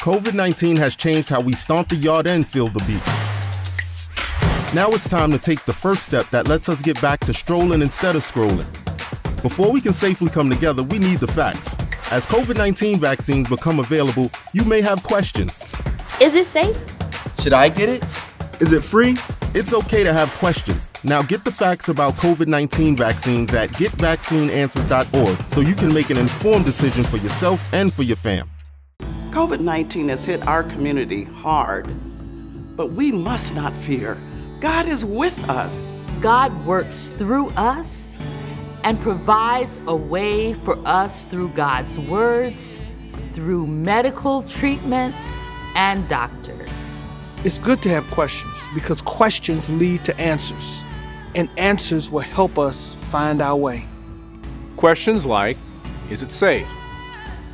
COVID-19 has changed how we stomp the yard and feel the beat. Now it's time to take the first step that lets us get back to strolling instead of scrolling. Before we can safely come together, we need the facts. As COVID-19 vaccines become available, you may have questions. Is it safe? Should I get it? Is it free? It's okay to have questions. Now get the facts about COVID-19 vaccines at getvaccineanswers.org so you can make an informed decision for yourself and for your fam. COVID-19 has hit our community hard, but we must not fear. God is with us. God works through us and provides a way for us through God's words, through medical treatments, and doctors. It's good to have questions because questions lead to answers, and answers will help us find our way. Questions like, is it safe?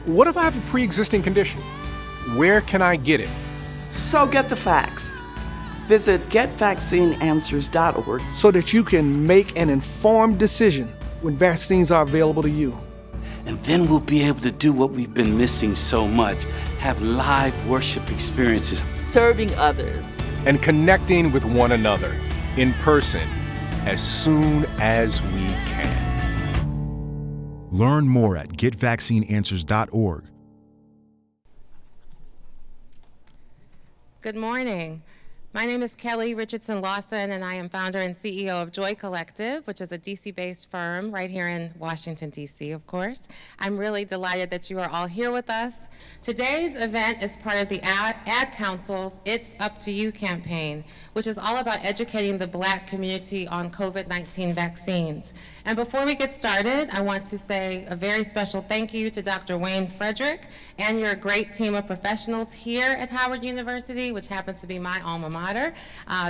What if I have a pre-existing condition? Where can I get it? So get the facts. Visit getvaccineanswers.org so that you can make an informed decision when vaccines are available to you. And then we'll be able to do what we've been missing so much, have live worship experiences. Serving others. And connecting with one another in person as soon as we can. Learn more at getvaccineanswers.org. Good morning. My name is Kelly Richardson Lawson, and I am founder and CEO of Joy Collective, which is a DC-based firm right here in Washington, D.C., of course. I'm really delighted that you are all here with us. Today's event is part of the Ad Council's It's Up to You campaign, which is all about educating the Black community on COVID-19 vaccines. And before we get started, I want to say a very special thank you to Dr. Wayne Frederick and your great team of professionals here at Howard University, which happens to be my alma mater.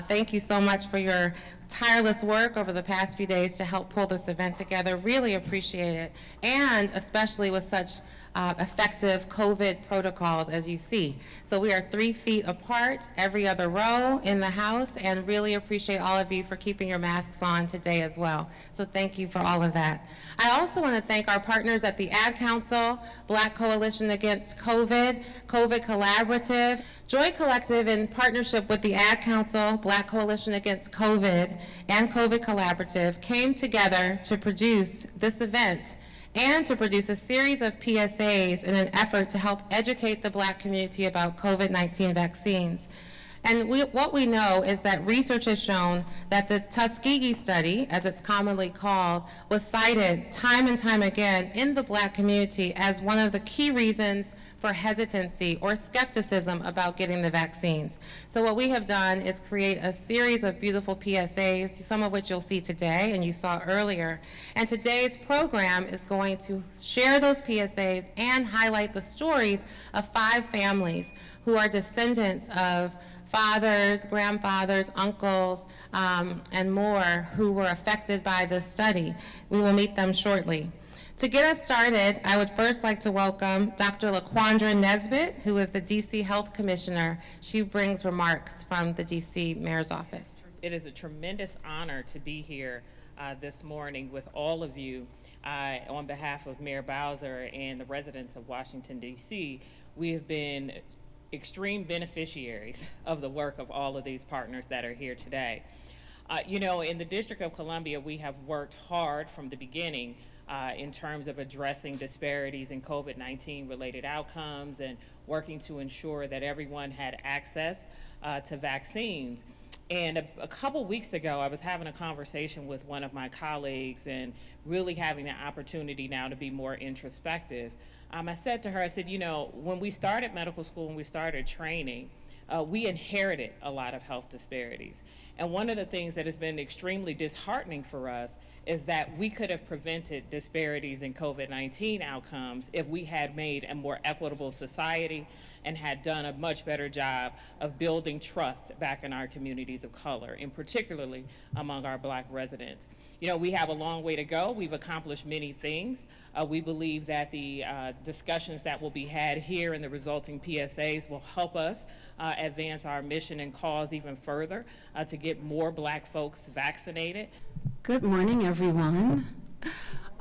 Thank you so much for your tireless work over the past few days to help pull this event together. Really appreciate it, and especially with such effective COVID protocols, as you see. So we are 3 feet apart, every other row in the house, and really appreciate all of you for keeping your masks on today as well. So thank you for all of that. I also want to thank our partners at the Ad Council, Black Coalition Against COVID, COVID Collaborative, Joy Collective, in partnership with the Ad Council, Black Coalition Against COVID, and COVID Collaborative, came together to produce this event and to produce a series of PSAs in an effort to help educate the Black community about COVID-19 vaccines. And what we know is that research has shown that the Tuskegee study, as it's commonly called, was cited time and time again in the Black community as one of the key reasons for hesitancy or skepticism about getting the vaccines. So what we have done is create a series of beautiful PSAs, some of which you'll see today and you saw earlier. And today's program is going to share those PSAs and highlight the stories of 5 families who are descendants of fathers, grandfathers, uncles, and more who were affected by this study. We will meet them shortly. To get us started, I would first like to welcome Dr. LaQuandra Nesbitt, who is the DC Health Commissioner. She brings remarks from the DC Mayor's Office. It is a tremendous honor to be here this morning with all of you. On behalf of Mayor Bowser and the residents of Washington, D.C., we have been extreme beneficiaries of the work of all of these partners that are here today. You know, in the District of Columbia, we have worked hard from the beginning in terms of addressing disparities in COVID-19 related outcomes and working to ensure that everyone had access to vaccines. And a couple weeks ago, I was having a conversation with one of my colleagues and really having the opportunity now to be more introspective. I said to her, I said, you know, when we started medical school and we started training, we inherited a lot of health disparities. And one of the things that has been extremely disheartening for us is that we could have prevented disparities in COVID-19 outcomes if we had made a more equitable society and had done a much better job of building trust back in our communities of color, and particularly among our Black residents. You know, we have a long way to go. We've accomplished many things. We believe that the discussions that will be had here and the resulting PSAs will help us advance our mission and cause even further to get more Black folks vaccinated. Good morning, everyone.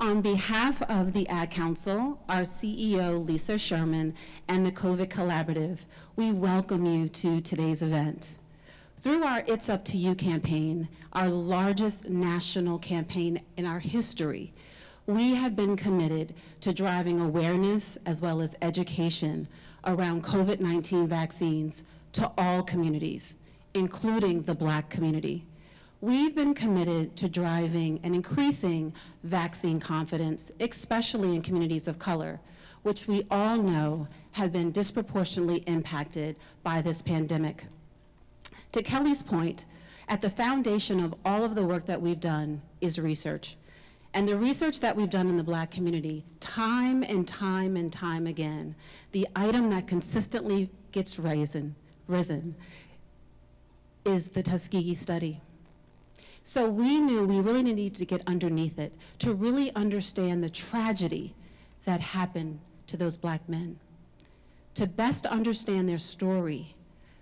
On behalf of the Ad Council, our CEO, Lisa Sherman, and the COVID Collaborative, we welcome you to today's event. Through our It's Up to You campaign, our largest national campaign in our history, we have been committed to driving awareness as well as education around COVID-19 vaccines to all communities, including the Black community. We've been committed to driving and increasing vaccine confidence, especially in communities of color, which we all know have been disproportionately impacted by this pandemic. To Kelly's point, at the foundation of all of the work that we've done is research. And the research that we've done in the Black community, time and time and time again, the item that consistently gets risen is the Tuskegee study. So we knew we really needed to get underneath it to really understand the tragedy that happened to those Black men, to best understand their story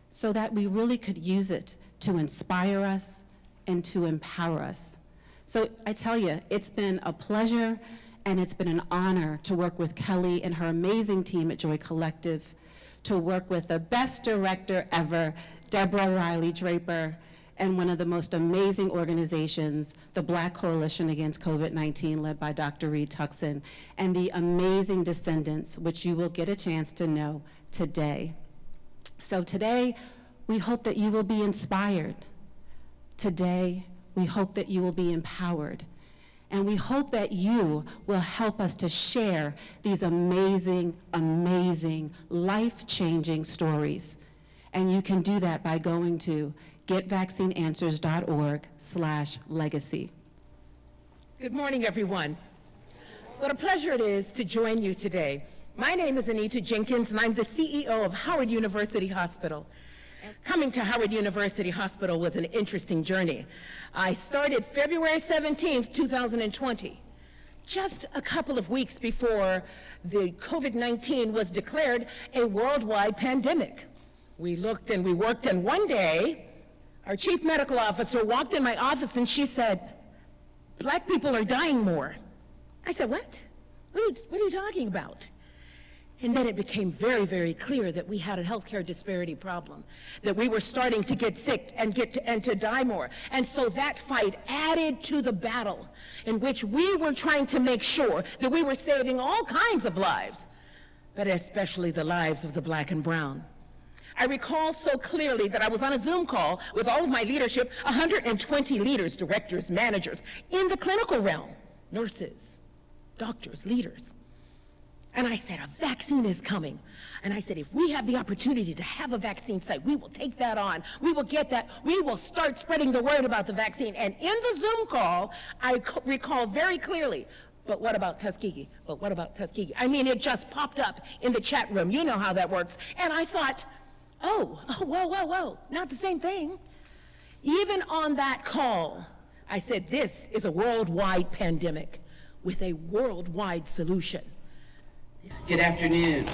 so that we really could use it to inspire us and to empower us. So I tell you, it's been a pleasure and it's been an honor to work with Kelly and her amazing team at Joy Collective, to work with the best director ever, Deborah Riley Draper, and one of the most amazing organizations, the Black Coalition Against COVID-19, led by Dr. Reed Tuckson, and the amazing Descendants, which you will get a chance to know today. So today, we hope that you will be inspired. Today, we hope that you will be empowered. And we hope that you will help us to share these amazing, amazing, life-changing stories. And you can do that by going to getvaccineanswers.org/legacy. Good morning, everyone. What a pleasure it is to join you today. My name is Anita Jenkins, and I'm the CEO of Howard University Hospital. Coming to Howard University Hospital was an interesting journey. I started February 17th, 2020, just a couple of weeks before the COVID-19 was declared a worldwide pandemic. We looked and we worked, and one day, our chief medical officer walked in my office and she said, "Black people are dying more." I said, "What? What are you talking about?" And then it became very, very clear that we had a healthcare disparity problem, that we were starting to get sick and to die more. And so that fight added to the battle in which we were trying to make sure that we were saving all kinds of lives, but especially the lives of the Black and brown. I recall so clearly that I was on a Zoom call with all of my leadership, 120 leaders, directors, managers, in the clinical realm, nurses, doctors, leaders. And I said, a vaccine is coming. And I said, if we have the opportunity to have a vaccine site, we will take that on. We will get that. We will start spreading the word about the vaccine. And in the Zoom call, I recall very clearly, but what about Tuskegee? But what about Tuskegee? I mean, it just popped up in the chat room. You know how that works. And I thought, whoa, not the same thing. Even on that call, I said, this is a worldwide pandemic with a worldwide solution. Good afternoon.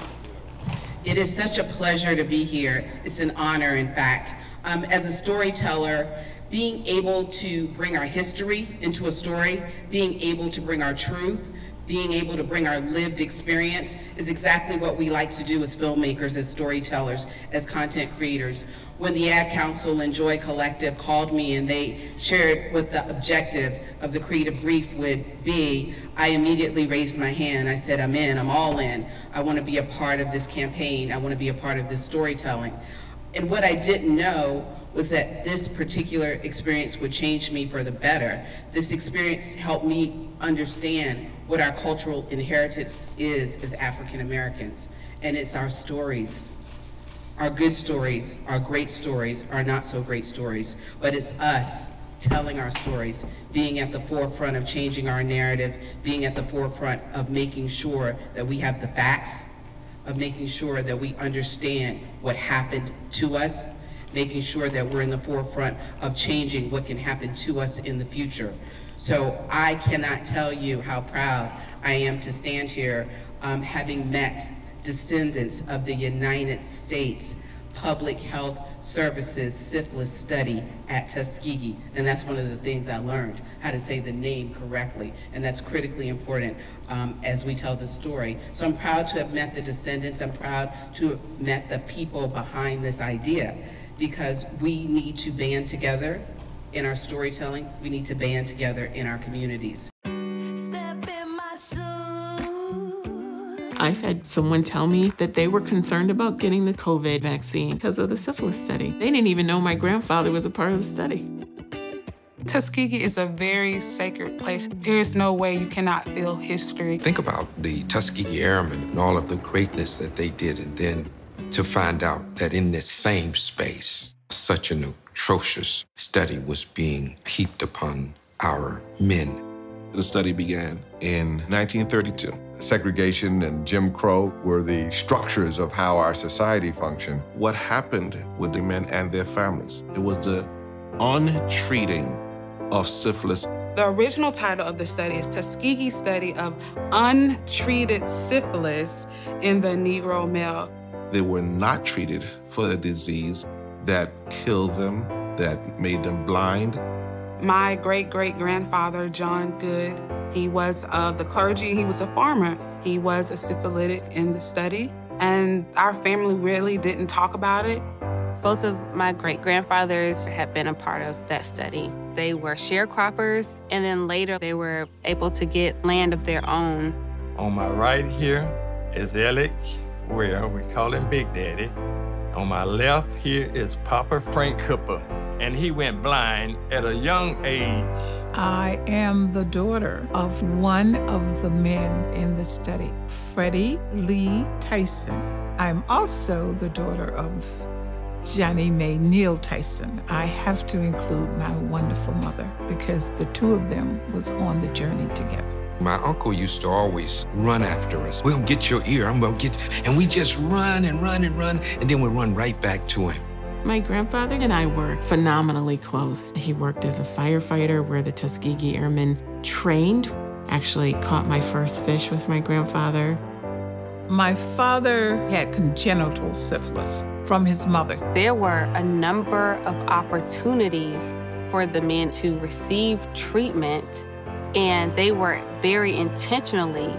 It is such a pleasure to be here. It's an honor, in fact. As a storyteller, being able to bring our history into a story, being able to bring our truth, being able to bring our lived experience is exactly what we like to do as filmmakers, as storytellers, as content creators. When the Ad Council and Joy Collective called me and they shared what the objective of the creative brief would be, I immediately raised my hand. I said, I'm in, I'm all in. I want to be a part of this campaign. I want to be a part of this storytelling. And what I didn't know was that this particular experience would change me for the better. This experience helped me understand what our cultural inheritance is as African Americans. And it's our stories, our good stories, our great stories, our not so great stories. But it's us telling our stories, being at the forefront of changing our narrative, being at the forefront of making sure that we have the facts, of making sure that we understand what happened to us, making sure that we're in the forefront of changing what can happen to us in the future. So I cannot tell you how proud I am to stand here having met descendants of the United States, Public Health Services syphilis study at Tuskegee. And that's one of the things I learned, how to say the name correctly. And that's critically important as we tell the story. So I'm proud to have met the Descendants. I'm proud to have met the people behind this idea, because we need to band together in our storytelling. We need to band together in our communities. I've had someone tell me that they were concerned about getting the COVID vaccine because of the syphilis study. They didn't even know my grandfather was a part of the study. Tuskegee is a very sacred place. There's no way you cannot feel history. Think about the Tuskegee Airmen and all of the greatness that they did, and then to find out that in this same space, such an atrocious study was being heaped upon our men. The study began in 1932. Segregation and Jim Crow were the structures of how our society functioned. What happened with the men and their families? It was the untreating of syphilis. The original title of the study is Tuskegee Study of Untreated Syphilis in the Negro Male. They were not treated for a disease that killed them, that made them blind. My great-great-grandfather, John Good, he was of the clergy. He was a farmer. He was a syphilitic in the study, and our family really didn't talk about it. Both of my great-grandfathers had been a part of that study. They were sharecroppers, and then later they were able to get land of their own. On my right here is Alec Ware, we call him Big Daddy. On my left here is Papa Frank Cooper, and he went blind at a young age. I am the daughter of one of the men in the study, Freddie Lee Tyson. I'm also the daughter of Johnny Mae Neal Tyson. I have to include my wonderful mother because the two of them was on the journey together. My uncle used to always run after us. We'll get your ear, I'm gonna get, and we just run and run and run, and then we run right back to him. My grandfather and I were phenomenally close. He worked as a firefighter where the Tuskegee Airmen trained. Actually caught my first fish with my grandfather. My father had congenital syphilis from his mother. There were a number of opportunities for the men to receive treatment, and they were very intentionally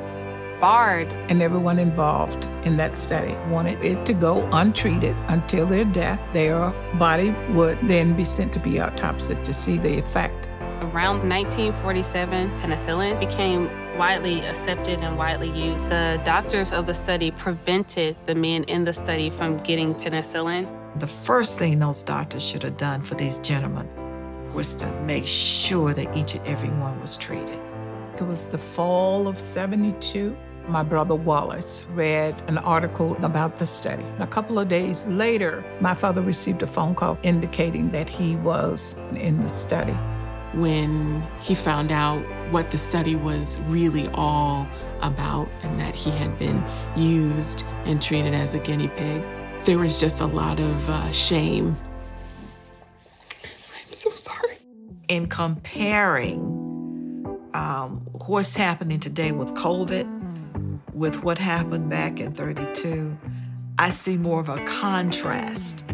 barred. And everyone involved in that study wanted it to go untreated until their death. Their body would then be sent to be autopsied to see the effect. Around 1947, penicillin became widely accepted and widely used. The doctors of the study prevented the men in the study from getting penicillin. The first thing those doctors should have done for these gentlemen was to make sure that each and every one was treated. It was the fall of '72. My brother Wallace read an article about the study. A couple of days later, my father received a phone call indicating that he was in the study. When he found out what the study was really all about and that he had been used and treated as a guinea pig, there was just a lot of shame. I'm so sorry. In comparing what's happening today with COVID, with what happened back in '32, I see more of a contrast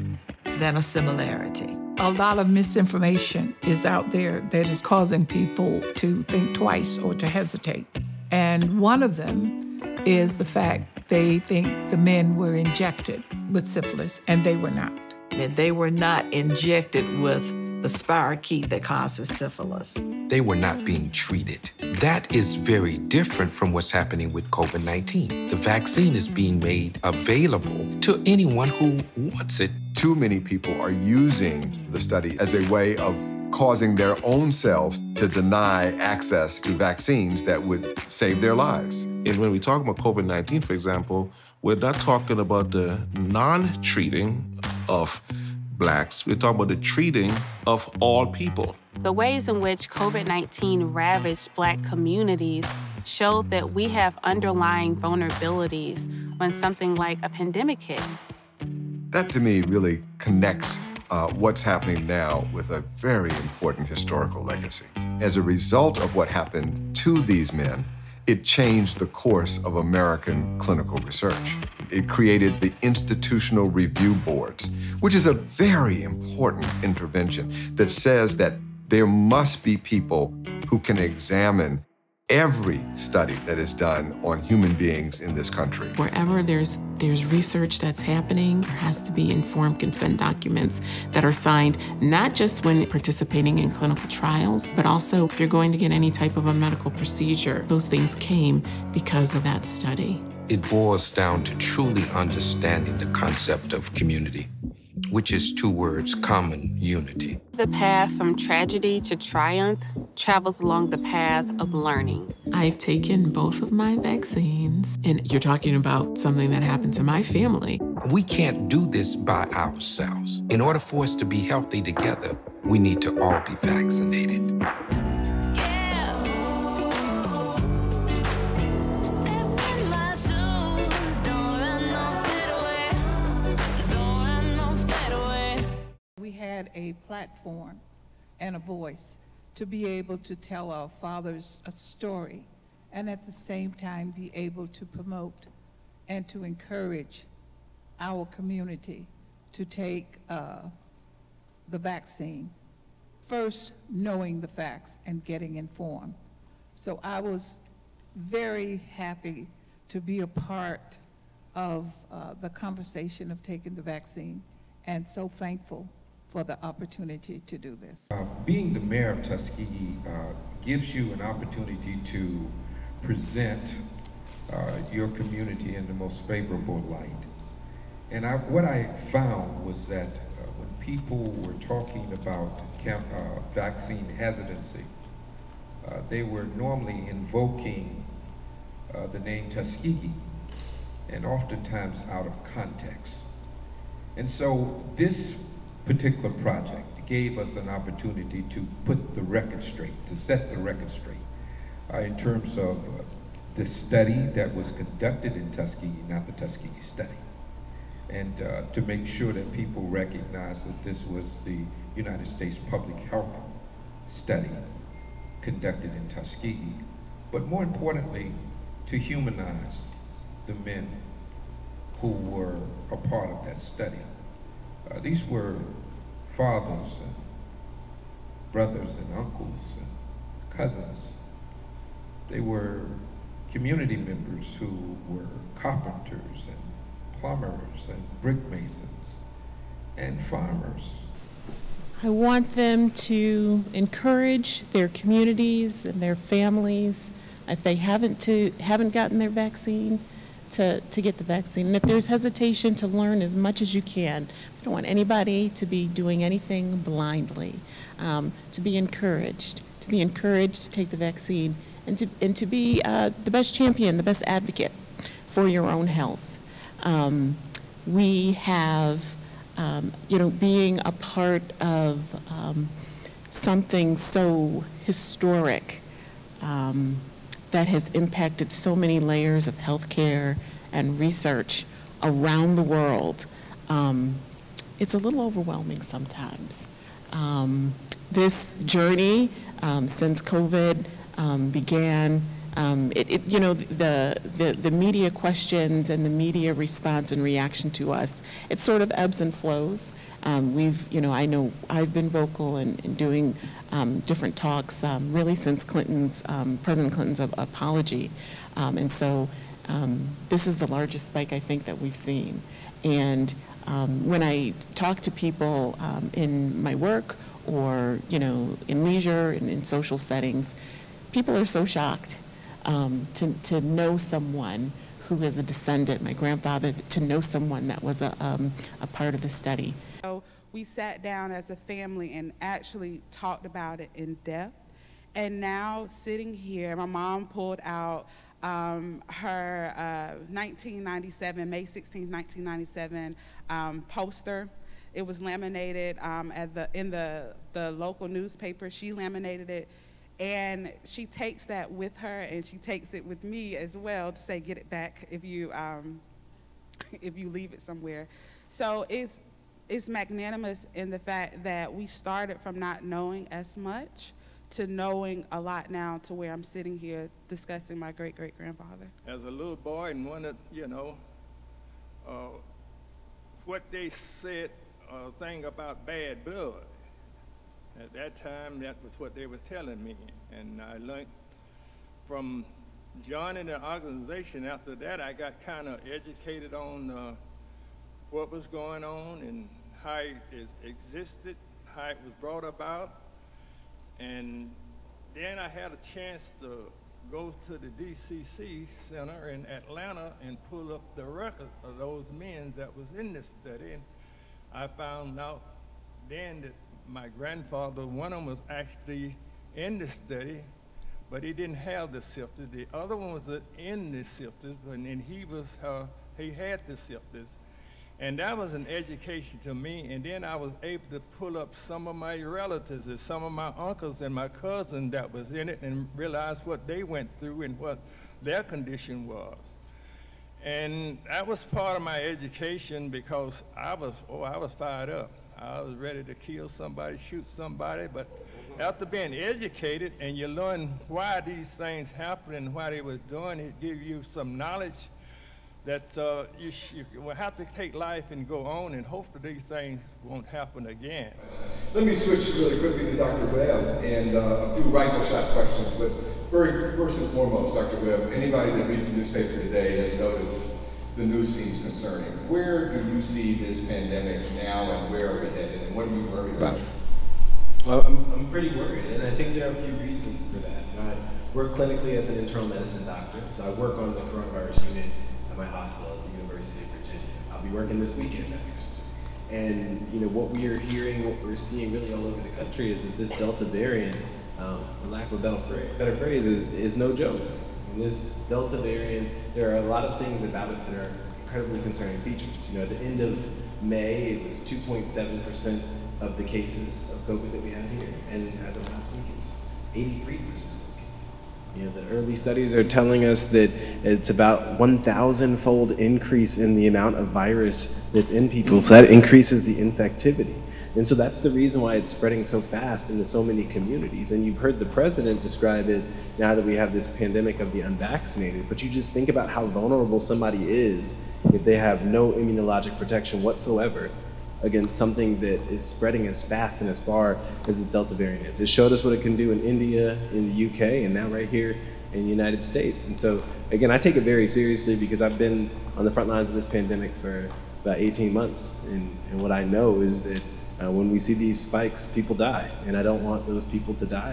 than a similarity. A lot of misinformation is out there that is causing people to think twice or to hesitate. And one of them is the fact they think the men were injected with syphilis, and they were not. And they were not injected with the spirochete that causes syphilis. They were not being treated. That is very different from what's happening with COVID-19. The vaccine is being made available to anyone who wants it. Too many people are using the study as a way of causing their own selves to deny access to vaccines that would save their lives. And when we talk about COVID-19, for example, we're not talking about the non-treating of Blacks. We're talking about the treating of all people. The ways in which COVID-19 ravaged Black communities showed that we have underlying vulnerabilities when something like a pandemic hits. That, to me, really connects what's happening now with a very important historical legacy. As a result of what happened to these men It changed the course of American clinical research. It created the institutional review boards, which is a very important intervention that says that there must be people who can examine every study that is done on human beings in this country. Wherever there's research that's happening, there has to be informed consent documents that are signed, not just when participating in clinical trials, but also if you're going to get any type of a medical procedure. Those things came because of that study. It boils down to truly understanding the concept of community, which is two words, common unity. The path from tragedy to triumph travels along the path of learning. I've taken both of my vaccines, and you're talking about something that happened to my family. We can't do this by ourselves. In order for us to be healthy together, we need to all be vaccinated. A platform and a voice to be able to tell our fathers a story, and at the same time be able to promote and to encourage our community to take the vaccine. First, knowing the facts and getting informed. So I was very happy to be a part of the conversation of taking the vaccine, and so thankful for the opportunity to do this. Being the mayor of Tuskegee gives you an opportunity to present your community in the most favorable light. And what I found was that when people were talking about vaccine hesitancy, they were normally invoking the name Tuskegee, and oftentimes out of context. And so this particular project gave us an opportunity to put the record straight, to set the record straight in terms of the study that was conducted in Tuskegee, not the Tuskegee study. And to make sure that people recognize that this was the United States public health study conducted in Tuskegee, but more importantly, to humanize the men who were a part of that study. These were fathers and brothers and uncles and cousins. They were community members who were carpenters and plumbers and brick masons and farmers. I want them to encourage their communities and their families, if they haven't gotten their vaccine, to get the vaccine. And if there's hesitation, to learn as much as you can. I don't want anybody to be doing anything blindly. To be encouraged to take the vaccine, and to be the best champion, the best advocate for your own health. We have, being a part of something so historic that has impacted so many layers of healthcare and research around the world, it's a little overwhelming sometimes. This journey, since COVID began, the media questions and the media response and reaction to us, it sort of ebbs and flows. I know I've been vocal in doing different talks really since President Clinton's apology. And so this is the largest spike, I think, that we've seen. And when I talk to people in my work or, in leisure and in social settings, people are so shocked to know someone who is a descendant, my grandfather, to know someone that was a part of the study. So we sat down as a family and actually talked about it in depth. And now sitting here, my mom pulled out her 1997, May 16, 1997 poster. It was laminated in the local newspaper. She laminated it, and she takes that with her, and she takes it with me as well to say, get it back if you leave it somewhere. So it's magnanimous in the fact that we started from not knowing as much to knowing a lot now to where I'm sitting here discussing my great-great-grandfather. As a little boy, and one of, you know, what they said, thing about bad blood. At that time, that was what they were telling me. And I learned from joining the organization. After that, I got kind of educated on what was going on and how it existed, how it was brought about. And then I had a chance to go to the DCC Center in Atlanta and pull up the record of those men that was in this study. And I found out then that my grandfather, one of them was actually in the study, but he didn't have the syphilis. The other one was in the syphilis, and then he had the syphilis. And that was an education to me. And then I was able to pull up some of my relatives and some of my uncles and my cousins that was in it and realize what they went through and what their condition was. And that was part of my education because I was fired up. I was ready to kill somebody, shoot somebody, but after being educated and you learn why these things happen and why they were doing, it gives you some knowledge that you will have to take life and go on, and hopefully these things won't happen again. Let me switch really quickly to Dr. Webb and a few rifle shot questions. But first and foremost, Dr. Webb, anybody that reads the newspaper today has noticed the news seems concerning. Where do you see this pandemic now, and where are we headed, and what are you worried about? Well, I'm pretty worried, and I think there are a few reasons for that. I work clinically as an internal medicine doctor, so I work on the coronavirus unit at my hospital at the University of Virginia. I'll be working this weekend, actually. And you know, what we are hearing, what we're seeing really all over the country is that this Delta variant, for lack of a better phrase, is no joke. And this Delta variant, there are a lot of things about it that are incredibly concerning features. You know, at the end of May, it was 2.7% of the cases of COVID that we have here. And as of last week, it's 83% of those cases. You know, the early studies are telling us that it's about 1,000-fold increase in the amount of virus that's in people. So that increases the infectivity. And so that's the reason why it's spreading so fast into so many communities. And you've heard the president describe it now that we have this pandemic of the unvaccinated. But you just think about how vulnerable somebody is if they have no immunologic protection whatsoever against something that is spreading as fast and as far as this Delta variant is. It showed us what it can do in India, in the UK, and now right here in the United States. And so, again, I take it very seriously because I've been on the front lines of this pandemic for about 18 months. And what I know is that when we see these spikes, people die. And I don't want those people to die,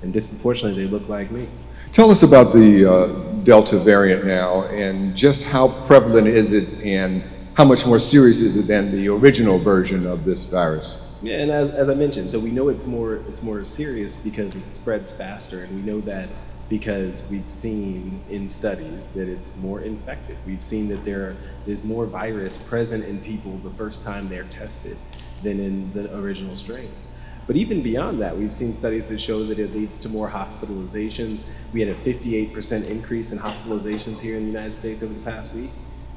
and disproportionately, they look like me. Tell us about the Delta variant now, and just how prevalent is it, and how much more serious is it than the original version of this virus? Yeah, and as I mentioned, so we know it's more serious because it spreads faster, and we know that because we've seen in studies that it's more infective. We've seen that there is more virus present in people the first time they're tested than in the original strains. But even beyond that, we've seen studies that show that it leads to more hospitalizations. We had a 58% increase in hospitalizations here in the United States over the past week.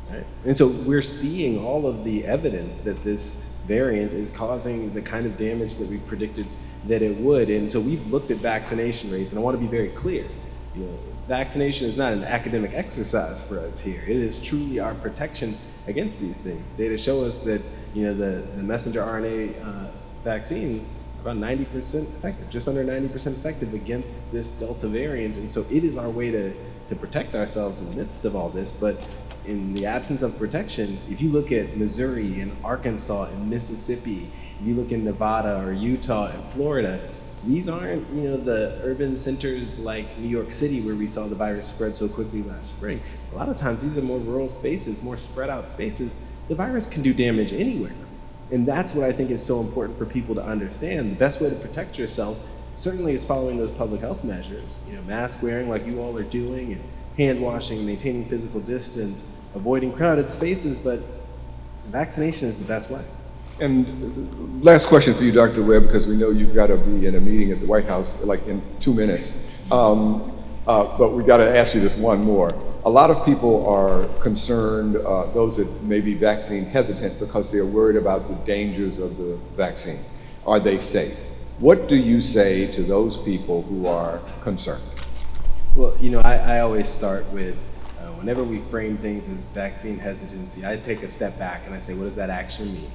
Right? And so we're seeing all of the evidence that this variant is causing the kind of damage that we predicted that it would. And so we've looked at vaccination rates, and I want to be very clear. You know, vaccination is not an academic exercise for us here. It is truly our protection against these things. Data show us that, you know, the messenger RNA vaccines are about 90% effective, just under 90% effective against this Delta variant. And so it is our way to protect ourselves in the midst of all this. But in the absence of protection, if you look at Missouri and Arkansas and Mississippi, if you look in Nevada or Utah and Florida, these aren't, you know, the urban centers like New York City where we saw the virus spread so quickly last spring. A lot of times these are more rural spaces, more spread out spaces. The virus can do damage anywhere. And that's what I think is so important for people to understand. The best way to protect yourself certainly is following those public health measures. You know, mask wearing like you all are doing, and hand washing, maintaining physical distance, avoiding crowded spaces, but vaccination is the best way. And last question for you, Dr. Webb, because we know you've got to be in a meeting at the White House like in 2 minutes. But we got to ask you this one more. A lot of people are concerned, those that may be vaccine hesitant, because they're worried about the dangers of the vaccine. Are they safe? What do you say to those people who are concerned? Well, you know, I always start with, whenever we frame things as vaccine hesitancy, I take a step back and I say, what does that actually mean?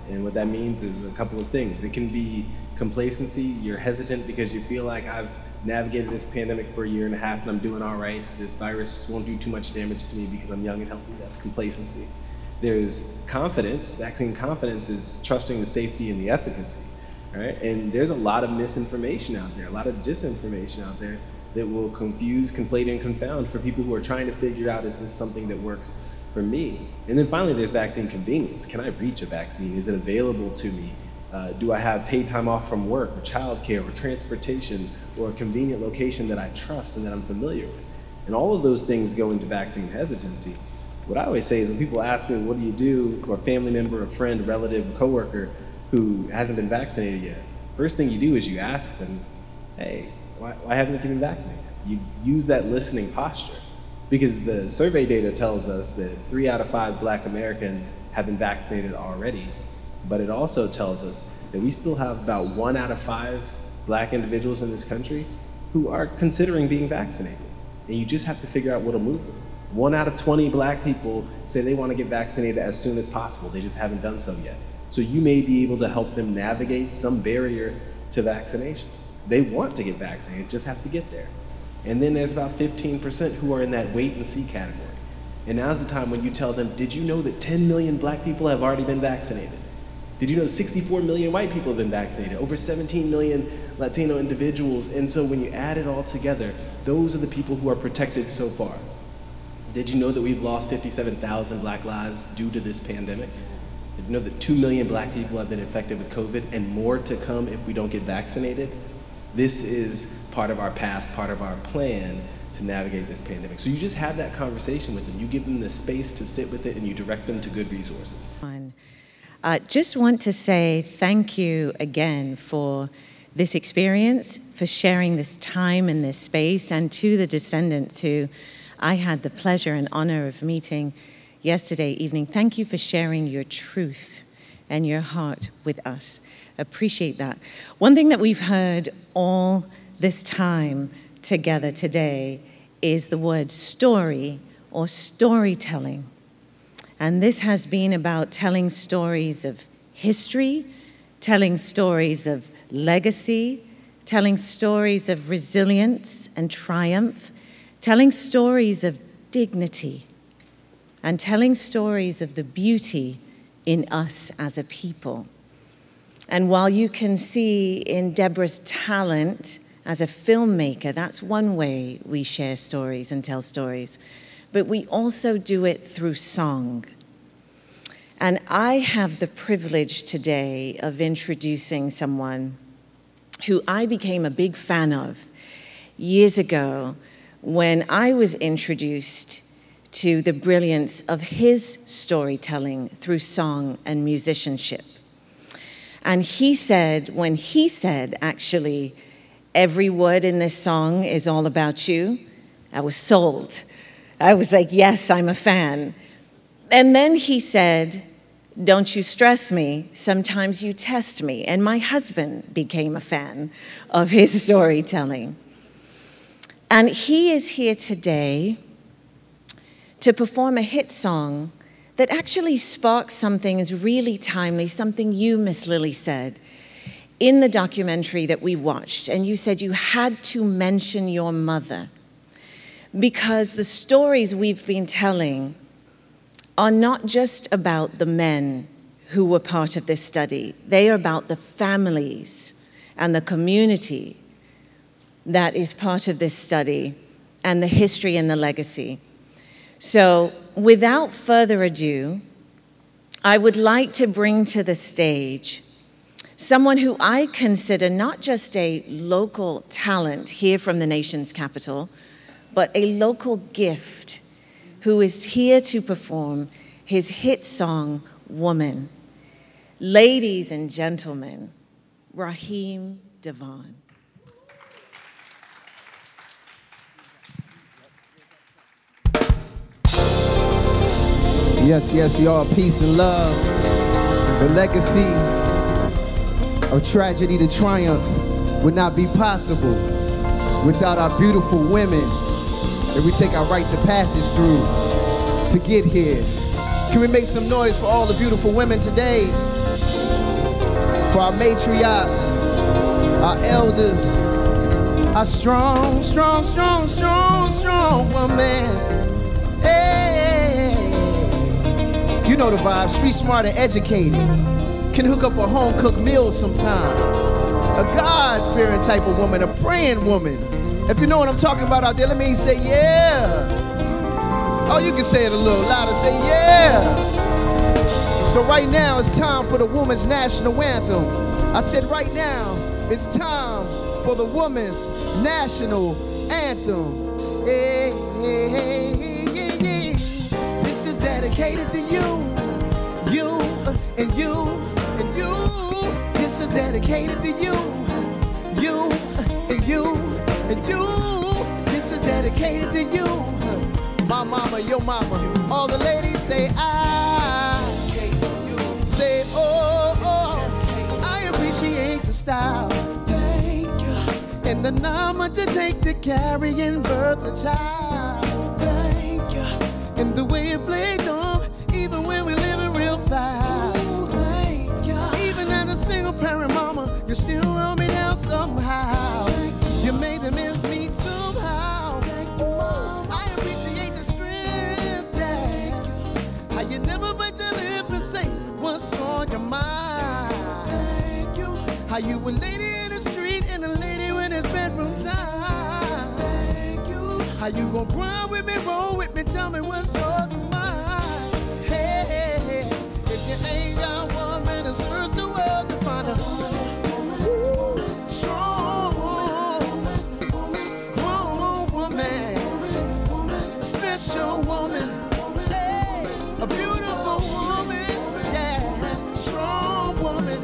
And what that means is a couple of things. It can be complacency. You're hesitant because you feel like I've navigated this pandemic for a year and a half and I'm doing all right. This virus won't do too much damage to me because I'm young and healthy. That's complacency. There's confidence. Vaccine confidence is trusting the safety and the efficacy, right? And there's a lot of misinformation out there, a lot of disinformation out there that will confuse, conflate, and confound for people who are trying to figure out, is this something that works for me? And then finally, there's vaccine convenience. Can I reach a vaccine? Is it available to me? Do I have paid time off from work or childcare or transportation or a convenient location that I trust and that I'm familiar with? And all of those things go into vaccine hesitancy. What I always say is when people ask me, what do you do for a family member, a friend, a relative, a coworker who hasn't been vaccinated yet? First thing you do is you ask them, hey, why haven't you been vaccinated? You use that listening posture, because the survey data tells us that 3 out of 5 Black Americans have been vaccinated already, but it also tells us that we still have about 1 out of 5 Black individuals in this country who are considering being vaccinated. And you just have to figure out what'll move them. 1 out of 20 Black people say they want to get vaccinated as soon as possible. They just haven't done so yet. So you may be able to help them navigate some barrier to vaccination. They want to get vaccinated, just have to get there. And then there's about 15% who are in that wait and see category. And now's the time when you tell them, did you know that 10 million Black people have already been vaccinated? Did you know 64 million white people have been vaccinated? Over 17 million Latino individuals. And so when you add it all together, those are the people who are protected so far. Did you know that we've lost 57,000 Black lives due to this pandemic? Did you know that 2 million Black people have been infected with COVID and more to come if we don't get vaccinated? This is part of our path, part of our plan to navigate this pandemic. So you just have that conversation with them. You give them the space to sit with it and you direct them to good resources. Just want to say thank you again for this experience, for sharing this time and this space, and to the Descendants who I had the pleasure and honor of meeting yesterday evening. Thank you for sharing your truth and your heart with us. Appreciate that. One thing that we've heard all this time together today is the word story or storytelling. And this has been about telling stories of history, telling stories of legacy, telling stories of resilience and triumph, telling stories of dignity, and telling stories of the beauty in us as a people. And while you can see in Deborah's talent as a filmmaker, that's one way we share stories and tell stories, but we also do it through song. And I have the privilege today of introducing someone who I became a big fan of years ago when I was introduced to the brilliance of his storytelling through song and musicianship. And he said, when he said, actually, every word in this song is all about you, I was sold. I was like, yes, I'm a fan. And then he said, don't you stress me, sometimes you test me. And my husband became a fan of his storytelling. And he is here today to perform a hit song that actually sparks something is really timely, something you, Miss Lily, said in the documentary that we watched. And you said you had to mention your mother because the stories we've been telling are not just about the men who were part of this study. They are about the families and the community that is part of this study and the history and the legacy. So without further ado, I would like to bring to the stage someone who I consider not just a local talent here from the nation's capital, but a local gift, who is here to perform his hit song, Woman. Ladies and gentlemen, Raheem DeVaughn. Yes, yes, y'all, peace and love, the legacy. of tragedy to triumph would not be possible without our beautiful women that we take our rites of passage through to get here. Can we make some noise for all the beautiful women today? For our matriarchs, our elders, our strong, strong, strong, strong, strong women. Hey, you know the vibe, street smart and educated. Can hook up a home-cooked meal sometimes. A God-fearing type of woman, a praying woman. If you know what I'm talking about out there, let me say yeah. Oh, you can say it a little louder, say yeah. So right now, it's time for the Women's National Anthem. I said right now, it's time for the Women's National Anthem. Hey, hey, hey, hey, hey. This is dedicated to you, you, and you, and you. This is dedicated to you, you, and you, and you. This is dedicated to you. My mama, your mama. All the ladies say I. Say oh, oh. I appreciate your style. Thank you. And the number to take to carry and birth a child. Thank you. And the way you played them, even when we living real fast. Thank you. Even as a single parent mama, you still roll me down somehow. You made the ends meet somehow. Thank you, Mom. I appreciate the strength, yeah. How you never bite your lip and say what's on your mind. Thank you. How you a lady in the street and a lady when it's bedroom time. Thank you. How you gon' grind with me, roll with me, tell me what's yours is mine. Hey, hey, hey. If you ain't got one man to search the world to find a strong, grown woman, a special woman, hey, a beautiful woman, yeah, strong woman,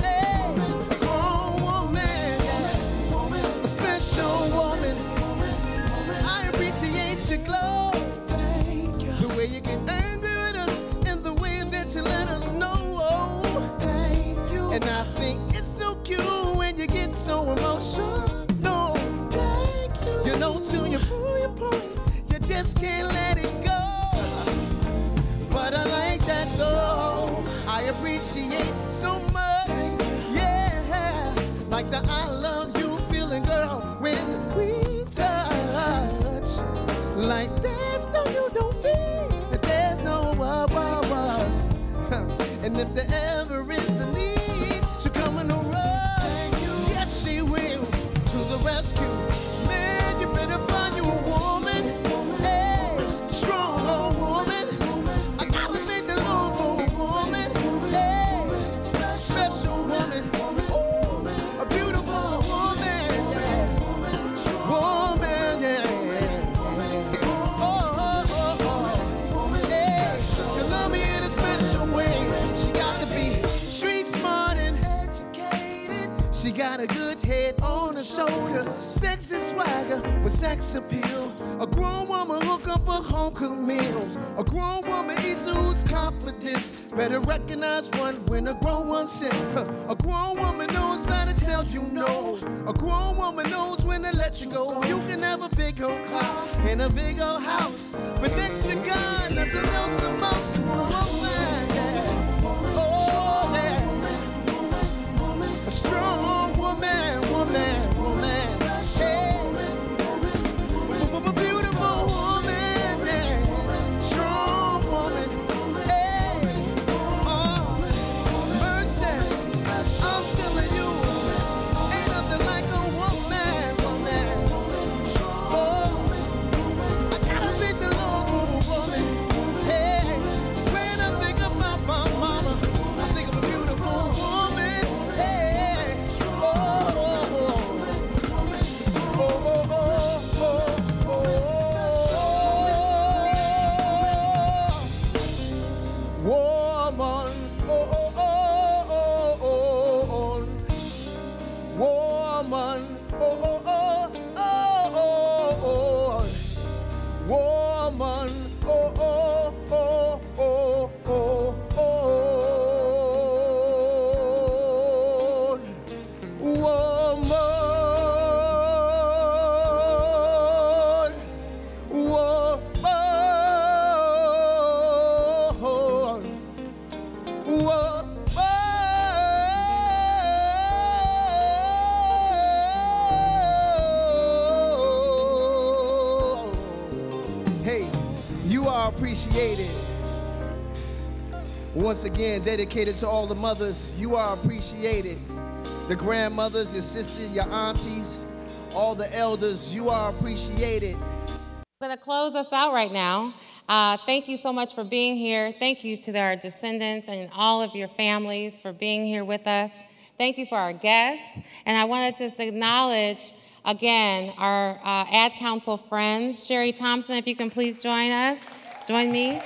hey, grown woman, yeah, a special woman. I appreciate your glow, thank you. The way you get angry with us and the way that you let us know, thank you. And I think it's so cute when you get so emotional. No, thank you. You know, till you pull your point, you just can't let it go. But I like that though. I appreciate so much. Yeah, like the I love you feeling, girl, when we touch. Like there's no you don't be, and there's no was. And if there ever is a need, she'll come in the run. Yes, she will to the rescue. Man, you better find you a woman, hey, strong woman. I gotta thank the Lord for a woman, hey, special woman, oh, a beautiful woman, yeah, woman, yeah. To love me in a special way, she got to be street smart and educated. She got a good head on her shoulder, sexy swagger with sex appeal. A grown woman hook up her home-cooked meals. A grown woman exudes confidence. Better recognize one when a grown one sings. A grown woman knows how to tell you no. A grown woman knows when to let you go. You can have a big old car and a big old house, but next to God, nothing else amounts to a woman. Yeah. Oh, yeah. A strong woman, woman, woman. Hey. A beautiful woman, yeah. Strong woman. Hey. Mercy. I'm telling you, ain't nothing like a woman, woman. Oh, I gotta thank the Lord for a woman. Hey, when I think about my mama, I think of a beautiful woman. Hey, oh, oh, oh, oh, oh, oh, oh, oh. Woman, oh, oh, oh, oh, oh, oh. Woman, oh, oh, oh, oh, oh, oh. Woman, oh, oh, oh, oh, oh, oh. say, you are appreciated. Once again, dedicated to all the mothers, you are appreciated. The grandmothers, your sisters, your aunties, all the elders, you are appreciated. I'm going to close us out right now. Thank you so much for being here. Thank you to our descendants and all of your families for being here with us. Thank you for our guests. And I wanted to just acknowledge, again, our Ad Council friends. Sherry Thompson, if you can please join us. Join me.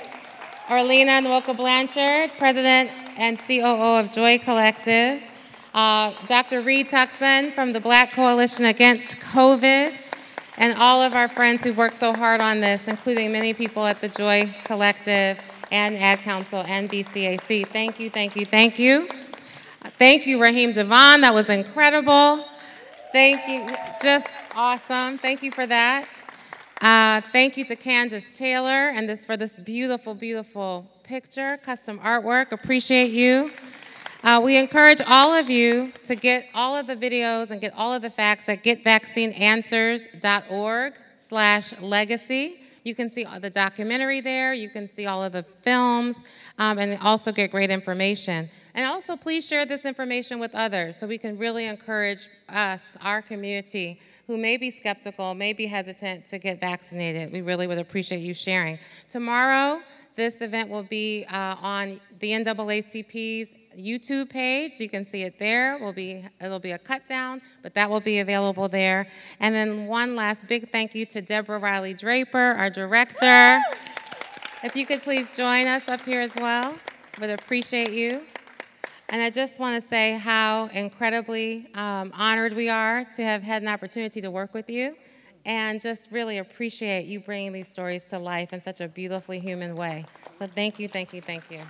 Orlena Nwoka Blanchard, President and COO of Joy Collective. Dr. Reed Tuckson from the Black Coalition Against COVID. And all of our friends who've worked so hard on this, including many people at the Joy Collective and Ad Council and BCAC. Thank you, thank you, thank you. Thank you, Raheem Devon. That was incredible. Thank you. Just awesome. Thank you for that. Thank you to Candace Taylor and for this beautiful, beautiful picture, custom artwork. Appreciate you. We encourage all of you to get all of the videos and get all of the facts at getvaccineanswers.org/legacy. You can see the documentary there. You can see all of the films and also get great information. And also, please share this information with others so we can really encourage us, our community, who may be skeptical, may be hesitant to get vaccinated. We really would appreciate you sharing. Tomorrow, this event will be on the NAACP's YouTube page, so you can see it there. It'll be a cut down, but that will be available there. And then one last big thank you to Deborah Riley Draper, our director. If you could please join us up here as well, would appreciate you. And I just want to say how incredibly honored we are to have had an opportunity to work with you, and just really appreciate you bringing these stories to life in such a beautifully human way. So thank you, thank you, thank you.